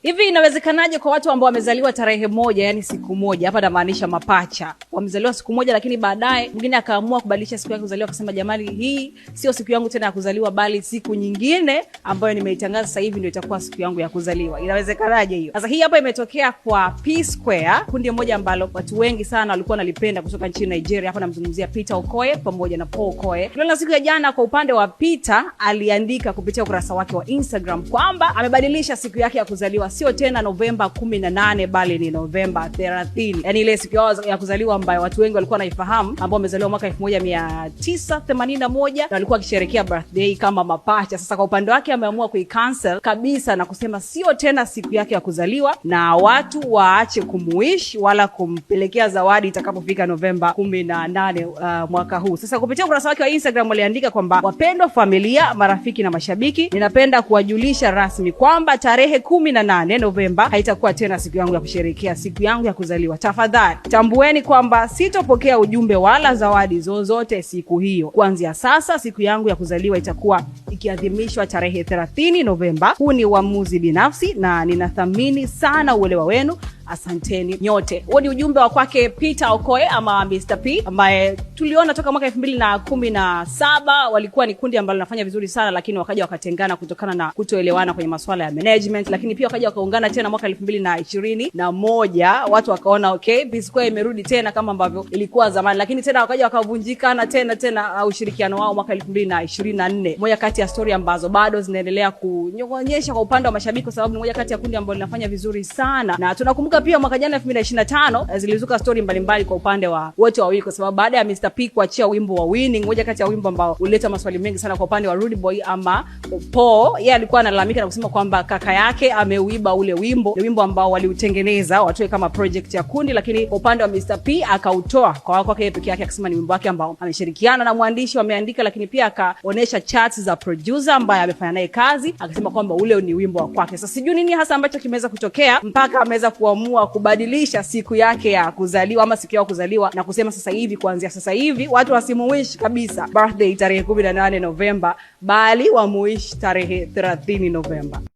Hivi inawezekanaje kwa watu ambao wamezaliwa tarehe moja, yani siku moja, hapa namaanisha mapacha, wamezaliwa siku moja lakini baadaye mwingine akaamua kubadilisha siku yake kuzaliwa, akasema jamani, hii sio siku yangu tena ya kuzaliwa bali siku nyingine ambayo nimeitangaza sasa hivi ndio itakuwa siku yangu ya kuzaliwa. Inawezekanaje hiyo? Sasa hii hapa imetokea kwa P Square, kundi moja ambalo watu wengi sana walikuwa wanalipenda kutoka nchini Nigeria. Hapa namzungumzia Peter Okoye pamoja na Paul Okoye. Tuliona siku ya jana kwa upande wa Peter, aliandika kupitia ukurasa wake wa Instagram kwamba amebadilisha siku yake ya kuzaliwa, sio tena Novemba 18 bali ni Novemba 30. Yaani ile siku ya kuzaliwa ambayo watu wengi walikuwa wanaifahamu, ambao wamezaliwa mwaka 1981 na walikuwa wakisherehekea birthday kama mapacha. Sasa kwa upande wake ameamua kuicancel kabisa na kusema sio tena siku yake ya kuzaliwa, na watu waache kumuish wala kumpelekea zawadi itakapofika Novemba 18 mwaka huu. Sasa kupitia ukurasa wake wa Instagram aliandika kwamba, wapendwa familia, marafiki na mashabiki, ninapenda kuwajulisha rasmi kwamba tarehe 18 Novemba haitakuwa tena siku yangu ya kusherehekea siku yangu ya kuzaliwa. Tafadhali tambueni kwamba sitopokea ujumbe wala zawadi zozote siku hiyo. Kuanzia sasa siku yangu ya kuzaliwa itakuwa ikiadhimishwa tarehe 30 Novemba. Huu ni uamuzi binafsi na ninathamini sana uelewa wenu. Asanteni nyote. Huo ni ujumbe wa kwake Peter Okoye ama Mr. P, ambaye tuliona toka mwaka 2017 walikuwa ni kundi ambalo linafanya vizuri sana, lakini wakaja wakatengana kutokana na kutoelewana kwenye masuala ya management. Lakini pia wakaja wakaungana tena mwaka 2021, watu wakaona okay, P Square imerudi tena kama ambavyo ilikuwa zamani, lakini tena wakaja wakavunjikana tena ushirikiano wao mwaka 2024. Moja kati ya story ambazo bado zinaendelea kunyonyesha kwa upande wa mashabiki, kwa sababu ni moja kati ya kundi ambalo linafanya vizuri sana. Na tunakumbuka pia mwaka jana 2025 zilizuka story mbalimbali kwa upande wa wote wawili, kwa sababu baada ya Mr. P kuachia wimbo wa Winning, moja kati ya wimbo ambao ulileta maswali mengi sana kwa upande wa Rude Boy ama Paul, yeye alikuwa analalamika na kusema kwamba kaka yake ameuiba ule wimbo, ni wimbo ambao waliutengeneza watoe kama project ya kundi, lakini kwa upande wa Mr. P akautoa kwa kwake peke yake, akisema ni wimbo wake ambao ameshirikiana na mwandishi wameandika, lakini pia akaonesha charts za producer ambaye amefanya naye kazi, akasema kwamba ule ni wimbo wa kwake. Sasa sijui nini hasa ambacho kimeweza kutokea mpaka ameweza kuamua kubadilisha siku yake ya kuzaliwa ama siku ya kuzaliwa na kusema sasa hivi, kuanzia sasa hivi watu wasimuish kabisa birthday tarehe 18 Novemba bali wamuish tarehe 30 Novemba.